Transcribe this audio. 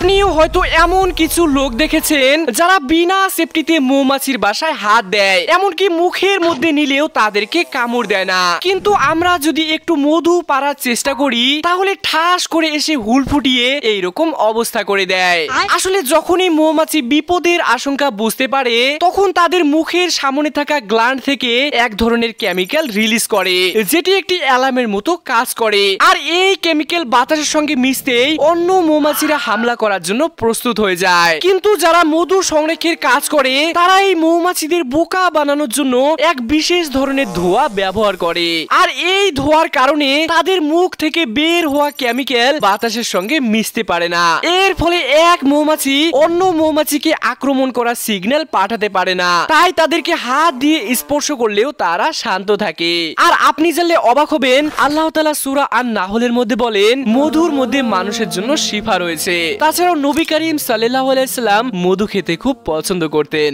আপনিও হয়তো এমন কিছু লোক দেখেছেন যারা বিনা সেফটিতে মৌমাছির বাসায় হাত দেয়, এমনকি মুখের মধ্যে নিলেও তাদেরকে কামড় দেয় না। কিন্তু আমরা যদি একটু মধু পাড়ার চেষ্টা করি তাহলে ঠাস করে এসে হুল ফুটিয়ে এইরকম অবস্থা করে দেয়। আসলে যখনই মৌমাছি বিপদের আশঙ্কা বুঝতে পারে তখন তাদের মুখের সামনে থাকা গ্ল্যান্ড থেকে এক ধরনের কেমিক্যাল রিলিজ করে, যেটি একটি অ্যালার্মের মতো কাজ করে। আর এই কেমিক্যাল বাতাসের সঙ্গে মিশতেই অন্য মৌমাছিরা হামলা করার জন্য প্রস্তুত হয়ে যায়। কিন্তু যারা মধু সংরক্ষণের কাজ করে তারা এই মৌমাছিদের বোকা বানানোর জন্য এক বিশেষ ধরনের ধোঁয়া ব্যবহার করে। আর এই ধোঁয়ার কারণে তাদের মুখ থেকে বের হওয়া কেমিক্যাল বাতাসের সঙ্গে মিশতে পারে না। এর ফলে এক মৌমাছি অন্য মৌমাছিকে আক্রমণ করার সিগন্যাল পাঠাতে পারে না, তাই তাদেরকে হাত দিয়ে স্পর্শ করলেও তারা শান্ত থাকে। আর আপনি জানলে অবাক হবেন, আল্লাহ তাআলা সূরা আন-নাহলের মধ্যে বলেন মধুর মধ্যে মানুষের জন্য শিফা রয়েছে। তাছাড়াও নবী করিম সাল্লাল্লাহু আলাইহি সাল্লাম মধু খেতে খুব পছন্দ করতেন।